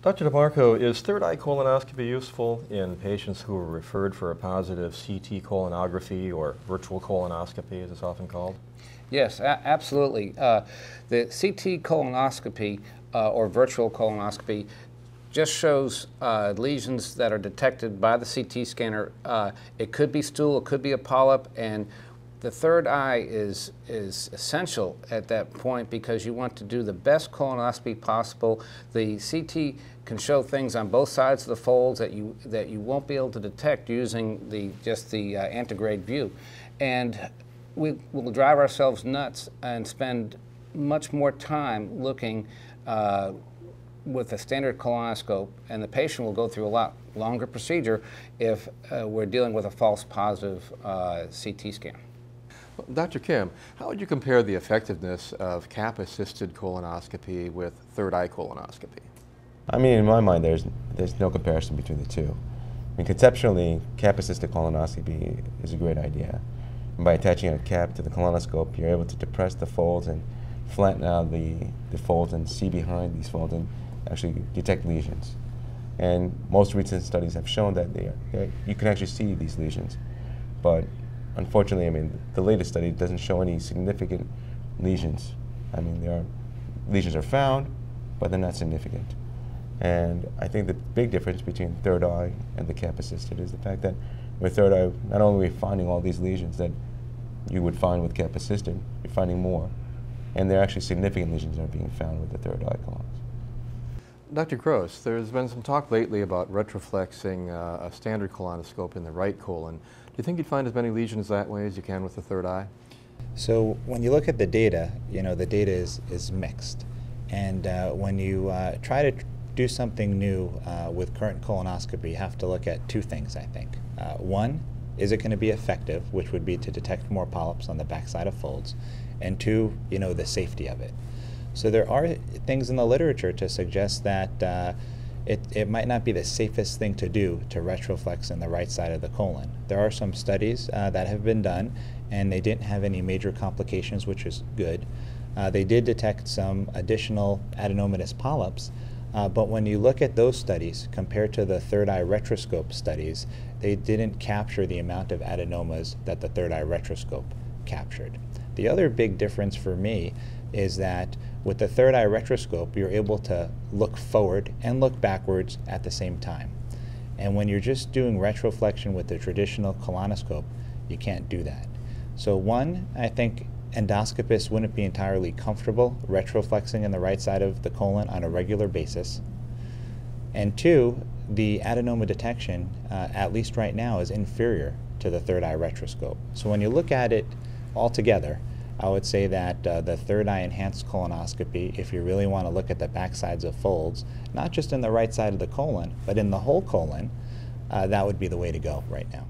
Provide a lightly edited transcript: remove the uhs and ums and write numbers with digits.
Dr. DeMarco, is third eye colonoscopy useful in patients who are referred for a positive CT colonography or virtual colonoscopy, as it's often called? Yes, absolutely. The CT colonoscopy or virtual colonoscopy just shows lesions that are detected by the CT scanner. It could be stool, it could be a polyp, and the third eye is essential at that point because you want to do the best colonoscopy possible. The CT can show things on both sides of the folds that you won't be able to detect using just the antegrade view, and we will drive ourselves nuts and spend much more time looking with a standard colonoscope, and the patient will go through a lot longer procedure if we're dealing with a false positive CT scan. Well, Dr. Kim, how would you compare the effectiveness of cap-assisted colonoscopy with third eye colonoscopy? I mean, in my mind, there's no comparison between the two. I mean, conceptually, cap-assisted colonoscopy is a great idea. And by attaching a cap to the colonoscope, you're able to depress the folds and flatten out the folds and see behind these folds and actually detect lesions. And most recent studies have shown that you can actually see these lesions. But unfortunately, I mean, the latest study doesn't show any significant lesions. I mean, lesions are found, but they're not significant. And I think the big difference between third eye and the cap-assisted is the fact that with third eye, not only are we finding all these lesions that you would find with cap-assisted, you're finding more. And they're actually significant lesions that are being found with the third eye colons. Dr. Gross, there's been some talk lately about retroflexing a standard colonoscope in the right colon. Do you think you'd find as many lesions that way as you can with the third eye? So when you look at the data, the data is mixed. And when you try to do something new with current colonoscopy, you have to look at two things, I think. One, is it going to be effective, which would be to detect more polyps on the backside of folds? And two, the safety of it. So there are things in the literature to suggest that it might not be the safest thing to do to retroflex in the right side of the colon. There are some studies that have been done, and they didn't have any major complications, which is good. They did detect some additional adenomatous polyps, but when you look at those studies compared to the third eye retroscope studies, they didn't capture the amount of adenomas that the third eye retroscope captured. The other big difference for me is that with the third eye retroscope, you're able to look forward and look backwards at the same time. And when you're just doing retroflexion with the traditional colonoscope, you can't do that. So one, I think endoscopists wouldn't be entirely comfortable retroflexing in the right side of the colon on a regular basis. And two, the adenoma detection, at least right now, is inferior to the third eye retroscope. So when you look at it all together, I would say that the third eye enhanced colonoscopy, if you really want to look at the back sides of folds, not just in the right side of the colon, but in the whole colon, that would be the way to go right now.